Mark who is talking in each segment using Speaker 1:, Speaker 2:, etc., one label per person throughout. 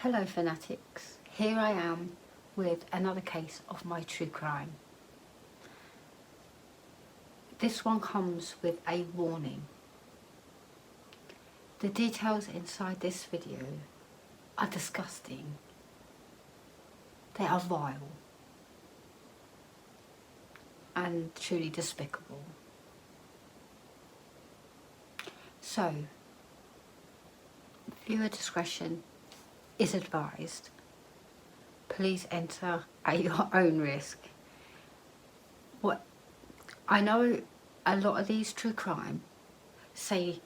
Speaker 1: Hello fanatics, here I am with another case of my true crime. This one comes with a warning. The details inside this video are disgusting. They are vile and truly despicable. So, viewer discretion is advised. Please enter at your own risk. I know a lot of these true crime say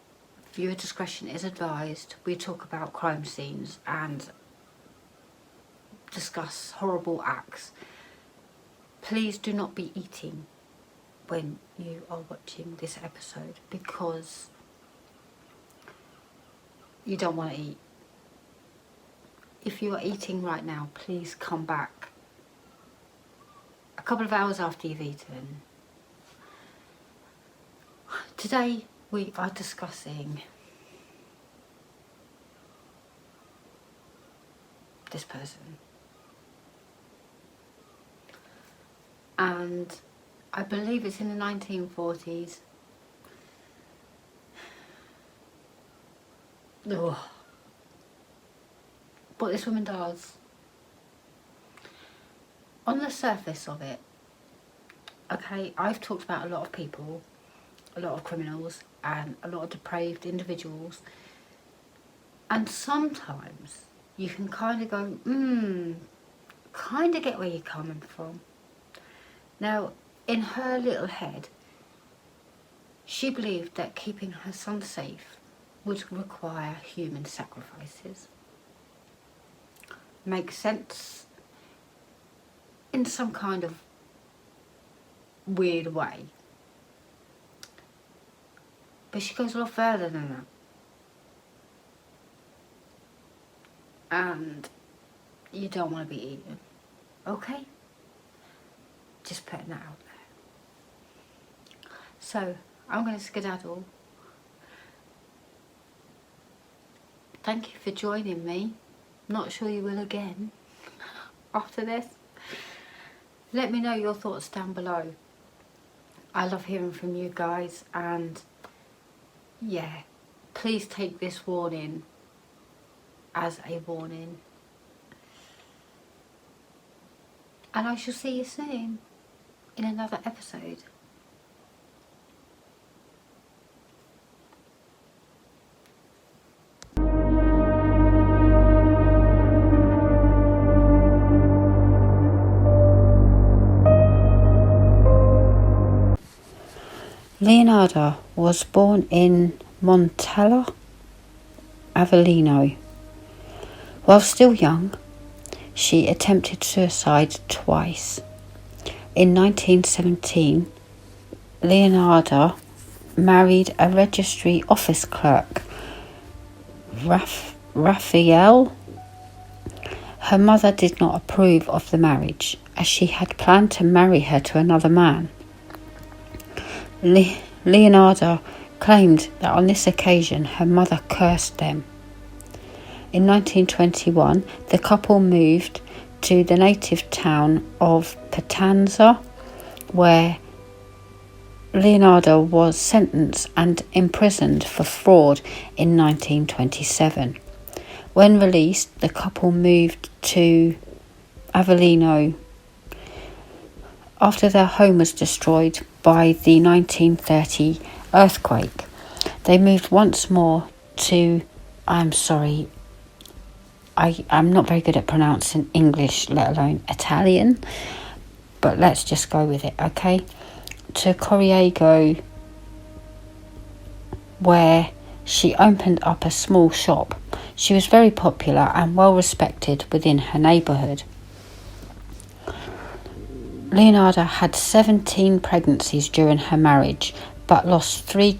Speaker 1: viewer discretion is advised. We talk about crime scenes and discuss horrible acts. Please do not be eating when you are watching this episode because you don't want to eat. If you are eating right now, please come back a couple of hours after you've eaten. Today we are discussing this person. And I believe it's in the 1940s. Ugh. What this woman does, on the surface of it, okay, I've talked about a lot of people, a lot of criminals and a lot of depraved individuals, and sometimes you can kind of go, kind of get where you're coming from. Now, in her little head, she believed that keeping her son safe would require human sacrifices. Makes sense in some kind of weird way. But she goes a lot further than that. And you don't want to be eaten. Okay? Just putting that out there. So, I'm going to skedaddle. Thank you for joining me. Not sure you will again after this. Let me know your thoughts down below. I love hearing from you guys, and yeah, please take this warning as a warning. And I shall see you soon in another episode. Leonarda was born in Montella, Avellino. While still young, she attempted suicide twice. In 1917, Leonarda married a registry office clerk, Raphael. Her mother did not approve of the marriage, as she had planned to marry her to another man. Leonarda claimed that on this occasion her mother cursed them. In 1921, the couple moved to the native town of Patanza, where Leonarda was sentenced and imprisoned for fraud in 1927. When released, the couple moved to Avellino after their home was destroyed by the 1930 earthquake. They moved once more to, I'm not very good at pronouncing English, let alone Italian, but let's just go with it, okay? To Coriago, where she opened up a small shop. She was very popular and well respected within her neighbourhood. Leonarda had 17 pregnancies during her marriage, but lost 3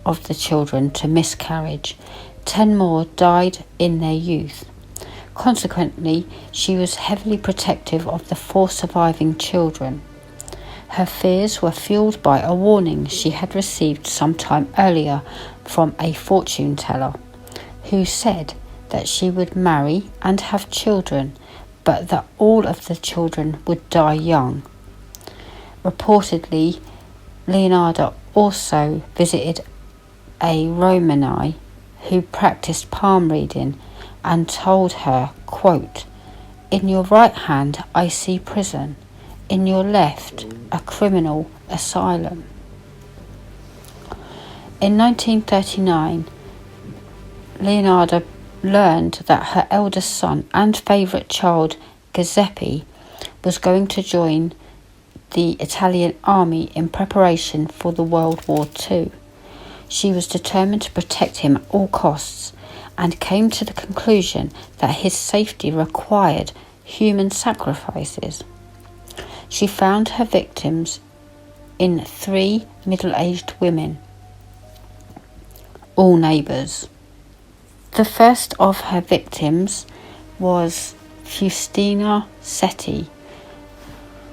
Speaker 1: of the children to miscarriage. 10 more died in their youth. Consequently, she was heavily protective of the 4 surviving children. Her fears were fueled by a warning she had received some time earlier from a fortune teller, who said that she would marry and have children, but that all of the children would die young. Reportedly, Leonarda also visited a Romani who practiced palm reading and told her, quote, "In your right hand I see prison, in your left a criminal asylum." In 1939, Leonarda learned that her eldest son and favourite child, Giuseppe, was going to join the Italian army in preparation for the World War II. She was determined to protect him at all costs and came to the conclusion that his safety required human sacrifices. She found her victims in 3 middle-aged women, all neighbours. The first of her victims was Faustina Setti.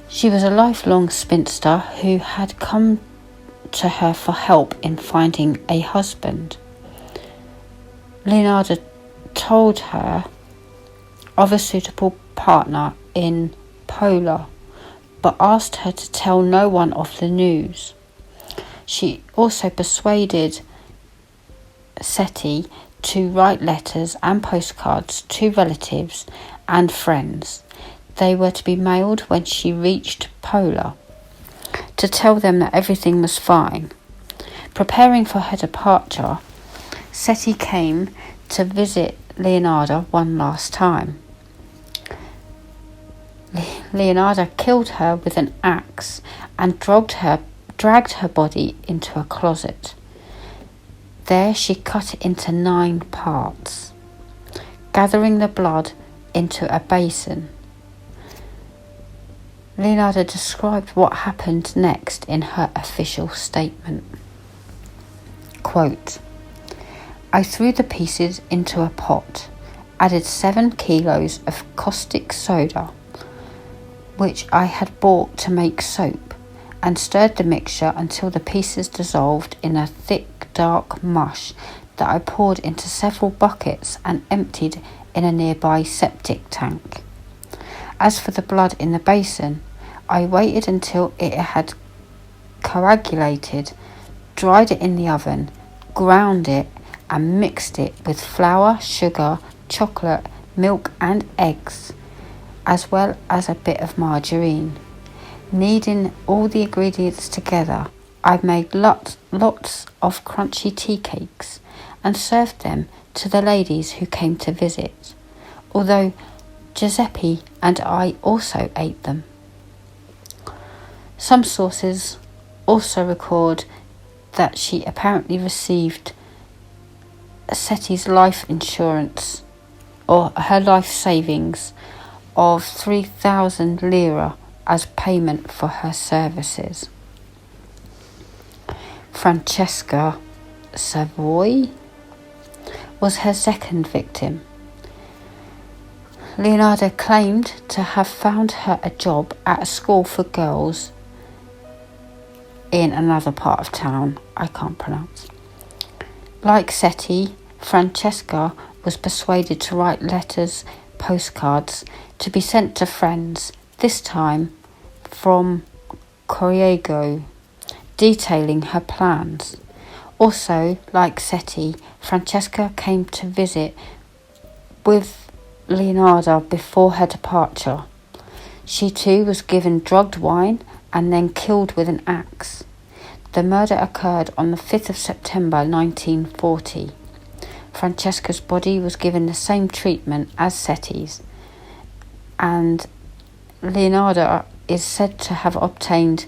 Speaker 1: She was a lifelong spinster who had come to her for help in finding a husband. Leonarda told her of a suitable partner in Pola, but asked her to tell no one of the news. She also persuaded Setti to write letters and postcards to relatives and friends. They were to be mailed when she reached Pola, to tell them that everything was fine. Preparing for her departure, Setti came to visit Leonarda one last time. Leonarda killed her with an axe and dragged her body into a closet. There she cut it into 9 parts, gathering the blood into a basin. Leonarda described what happened next in her official statement. Quote, "I threw the pieces into a pot, added 7 kilos of caustic soda, which I had bought to make soap, and stirred the mixture until the pieces dissolved in a thick, dark mush that I poured into several buckets and emptied in a nearby septic tank. As for the blood in the basin, I waited until it had coagulated, dried it in the oven, ground it, and mixed it with flour, sugar, chocolate, milk and eggs, as well as a bit of margarine. Kneading all the ingredients together, I made lots of crunchy tea cakes and served them to the ladies who came to visit, although Giuseppe and I also ate them." Some sources also record that she apparently received Setti's life insurance, or her life savings, of 3,000 lira as payment for her services. Francesca Savoy was her second victim. Leonarda claimed to have found her a job at a school for girls in another part of town I can't pronounce. Like Setti, Francesca was persuaded to write letters, postcards, to be sent to friends, this time from Coriego, detailing her plans. Also, like Setti, Francesca came to visit with Leonarda before her departure. She too was given drugged wine and then killed with an axe. The murder occurred on the 5th of September 1940. Francesca's body was given the same treatment as Setti's, and Leonarda is said to have obtained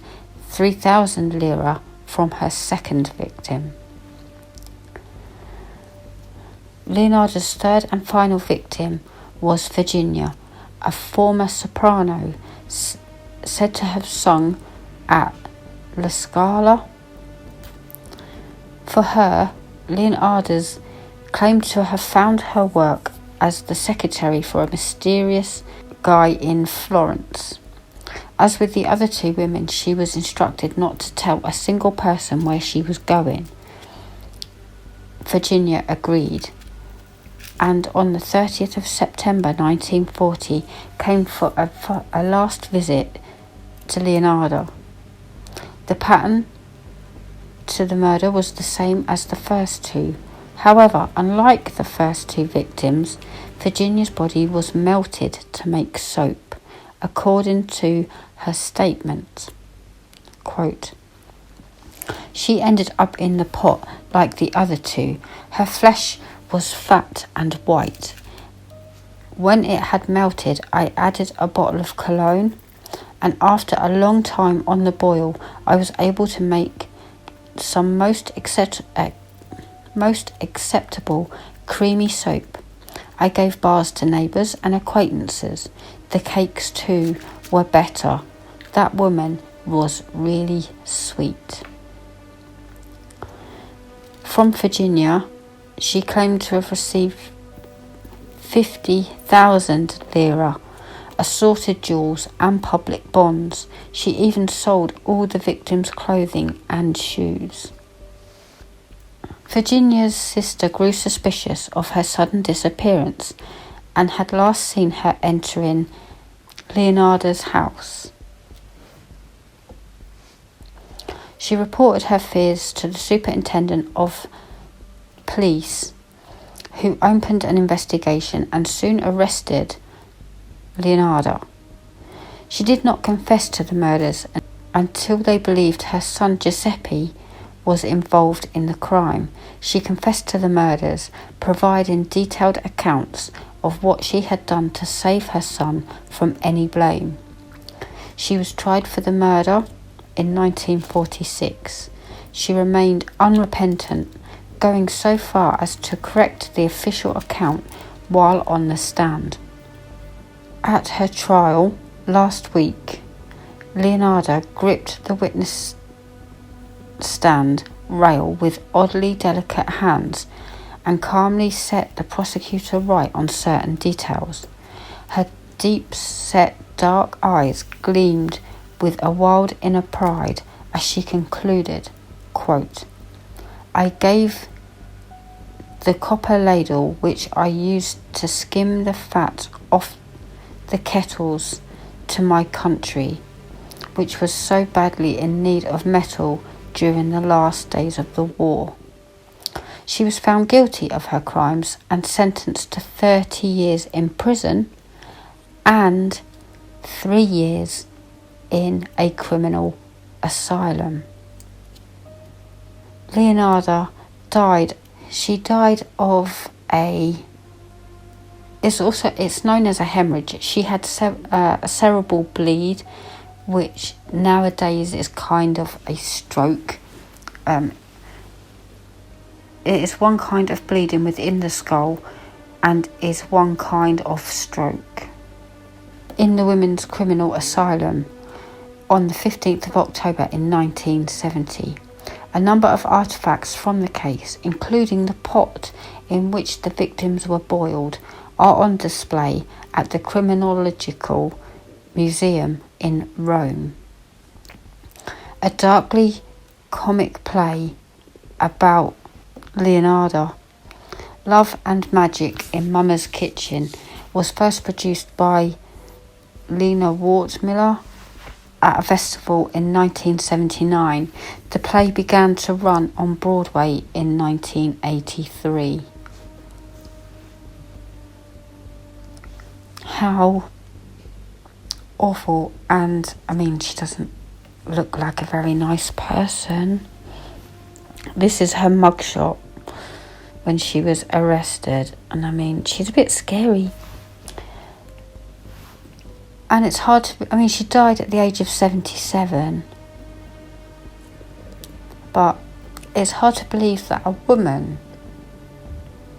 Speaker 1: 3,000 lira from her second victim. Leonarda's third and final victim was Virginia, a former soprano said to have sung at La Scala. For her, Leonarda's claimed to have found her work as the secretary for a mysterious guy in Florence. As with the other 2 women, she was instructed not to tell a single person where she was going. Virginia agreed. and on the 30th of September 1940 came for a last visit to Leonarda. The pattern to the murder was the same as the first two. However, unlike the first two victims, Virginia's body was melted to make soap, according to her statement. Quote, "She ended up in the pot like the other two. Her flesh was fat and white. When it had melted, I added a bottle of cologne, and after a long time on the boil, I was able to make some most acceptable creamy soap. I gave bars to neighbours and acquaintances. The cakes too were better. That woman was really sweet." From Virginia, she claimed to have received 50,000 lira, assorted jewels and public bonds. She even sold all the victims' clothing and shoes. Virginia's sister grew suspicious of her sudden disappearance and had last seen her entering Leonarda's house. She reported her fears to the superintendent of police, who opened an investigation and soon arrested Leonarda. She did not confess to the murders until they believed her son Giuseppe was involved in the crime. She confessed to the murders, providing detailed accounts of what she had done to save her son from any blame. She was tried for the murder in 1946. She remained unrepentant, going so far as to correct the official account while on the stand. At her trial last week, Leonarda gripped the witness stand rail with oddly delicate hands and calmly set the prosecutor right on certain details. Her deep-set dark eyes gleamed with a wild inner pride as she concluded, quote, "I gave the copper ladle which I used to skim the fat off the kettles to my country, which was so badly in need of metal during the last days of the war." She was found guilty of her crimes and sentenced to 30 years in prison and 3 years in a criminal asylum. Leonarda died. She died of it's known as a hemorrhage. She had a cerebral bleed, which nowadays is kind of a stroke. It is one kind of bleeding within the skull and is one kind of stroke. In the Women's Criminal Asylum on the 15th of October in 1970. A number of artefacts from the case, including the pot in which the victims were boiled, are on display at the Criminological Museum in Rome. A darkly comic play about Leonarda, Love and Magic in Mama's Kitchen, was first produced by Lena Wortmiller at a festival in 1979. The play began to run on Broadway in 1983. How awful. And I mean, she doesn't look like a very nice person. This is her mugshot when she was arrested, and I mean, she's a bit scary. And it's hard to, she died at the age of 77. But it's hard to believe that a woman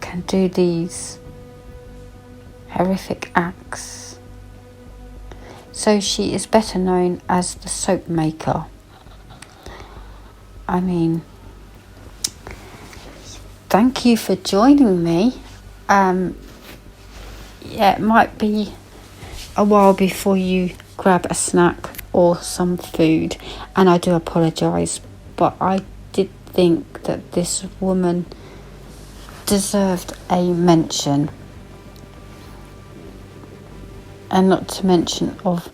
Speaker 1: can do these horrific acts. So she is better known as the soap maker. I mean, thank you for joining me. It might be a while before you grab a snack or some food, and I do apologise, but I did think that this woman deserved a mention. And not to mention of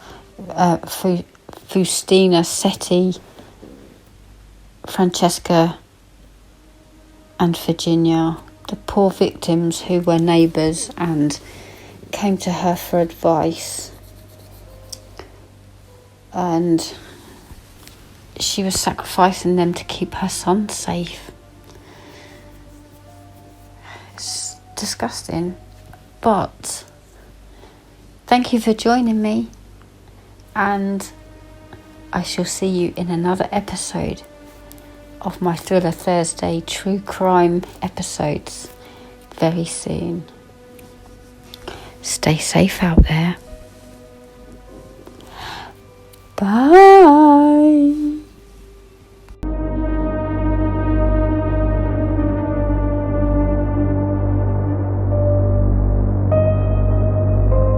Speaker 1: Faustina, Sept, Francesca and Virginia, the poor victims who were neighbours and came to her for advice. And she was sacrificing them to keep her son safe. It's disgusting. But thank you for joining me. And I shall see you in another episode of my Thriller Thursday true crime episodes very soon. Stay safe out there. Bye.